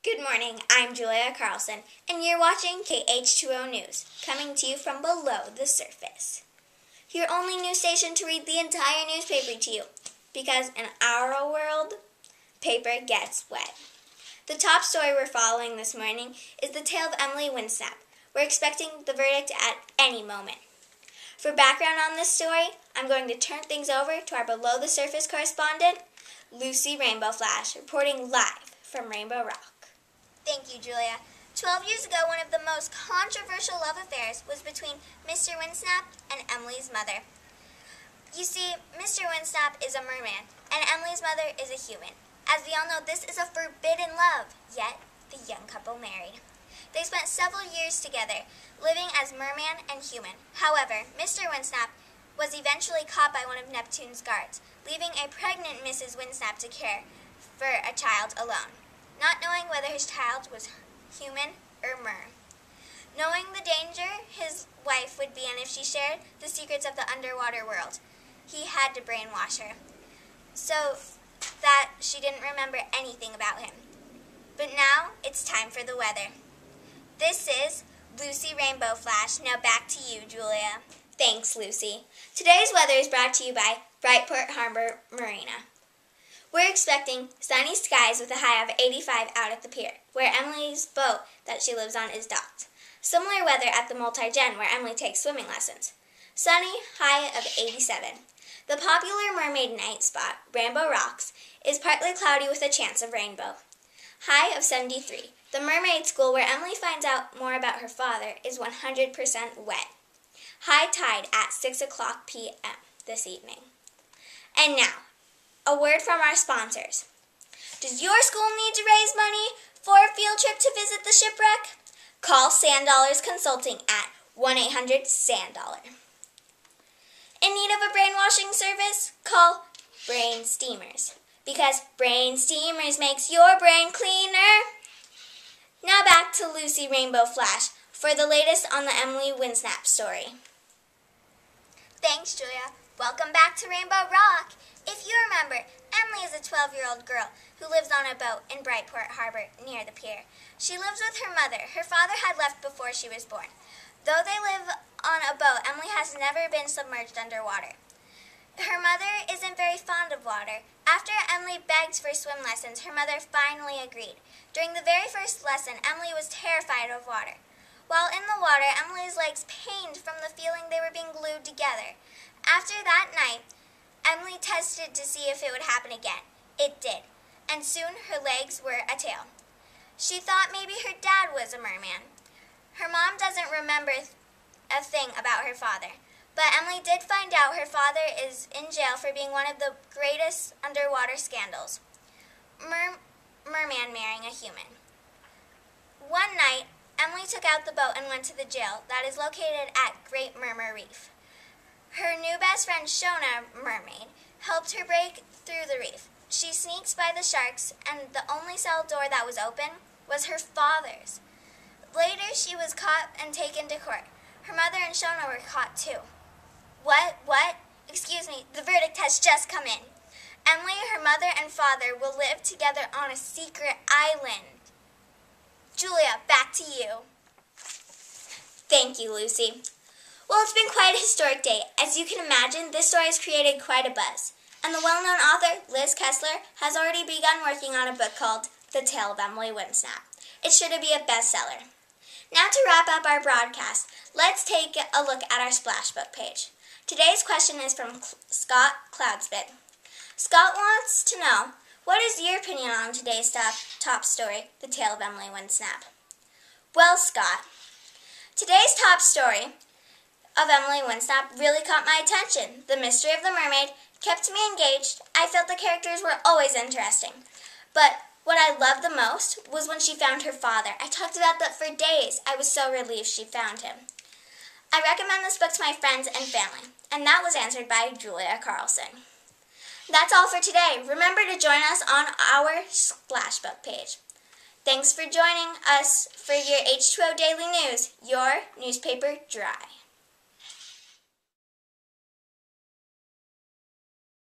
Good morning, I'm Julia Carlson, and you're watching H20 News, coming to you from below the surface. Your only news station to read the entire newspaper to you, because in our world, paper gets wet. The top story we're following this morning is the tale of Emily Winsnap. We're expecting the verdict at any moment. For background on this story, I'm going to turn things over to our below the surface correspondent, Lucy Rainbow Flash, reporting live from Rainbow Rock. Thank you, Julia. 12 years ago, one of the most controversial love affairs was between Mr. Winsnap and Emily's mother. You see, Mr. Winsnap is a merman, and Emily's mother is a human. As we all know, this is a forbidden love, yet the young couple married. They spent several years together, living as merman and human. However, Mr. Winsnap was eventually caught by one of Neptune's guards, leaving a pregnant Mrs. Winsnap to care for a child alone, not knowing whether his child was human or mer. Knowing the danger his wife would be in if she shared the secrets of the underwater world, he had to brainwash her so that she didn't remember anything about him. But now it's time for the weather. This is Lucy Rainbow Flash. Now back to you, Julia. Thanks, Lucy. Today's weather is brought to you by Brightport Harbor Marina. We're expecting sunny skies with a high of 85 out at the pier, where Emily's boat that she lives on is docked. Similar weather at the Multi-Gen, where Emily takes swimming lessons. Sunny, high of 87. The popular mermaid night spot, Rainbow Rocks, is partly cloudy with a chance of rainbow. High of 73. The mermaid school, where Emily finds out more about her father, is 100% wet. High tide at 6 o'clock p.m. this evening. And now, a word from our sponsors. Does your school need to raise money for a field trip to visit the shipwreck? Call Sand Dollars Consulting at 1-800-SAND-DOLLAR. In need of a brainwashing service? Call Brain Steamers, because Brain Steamers makes your brain cleaner. Now back to Lucy Rainbow Flash for the latest on the Emily Winsnap story. Thanks, Julia. Welcome back to Rainbow Rock. If you remember, Emily is a 12-year-old girl who lives on a boat in Brightport Harbor near the pier. She lives with her mother. Her father had left before she was born. Though they live on a boat, Emily has never been submerged underwater. Her mother isn't very fond of water. After Emily begged for swim lessons, her mother finally agreed. During the very first lesson, Emily was terrified of water. While in the water, Emily's legs pained from the feeling they were being glued together. After that night, Emily tested to see if it would happen again. It did, and soon her legs were a tail. She thought maybe her dad was a merman. Her mom doesn't remember a thing about her father. But Emily did find out her father is in jail for being one of the greatest underwater scandals. Merman marrying a human. One night, Emily took out the boat and went to the jail that is located at Great Murmur Reef. Her new best friend, Shona, mermaid, helped her break through the reef. She sneaks by the sharks, and the only cell door that was open was her father's. Later, she was caught and taken to court. Her mother and Shona were caught too. What? Excuse me, the verdict has just come in. Emily, her mother, and father will live together on a secret island. Julia, back to you. Thank you, Lucy. Well, it's been quite a historic day. As you can imagine, this story has created quite a buzz. And the well-known author, Liz Kessler, has already begun working on a book called The Tale of Emily Winsnap. It's sure to be a bestseller. Now to wrap up our broadcast, let's take a look at our Splashbook page. Today's question is from Scott Cloudspit. Scott wants to know, what is your opinion on today's top story, The Tale of Emily Winsnap? Well, Scott, today's top story of Emily Winsnap really caught my attention. The mystery of the mermaid kept me engaged. I felt the characters were always interesting. But what I loved the most was when she found her father. I talked about that for days. I was so relieved she found him. I recommend this book to my friends and family. And that was answered by Julia Carlson. That's all for today. Remember to join us on our Splashbook page. Thanks for joining us for your H20 Daily News, your newspaper dry.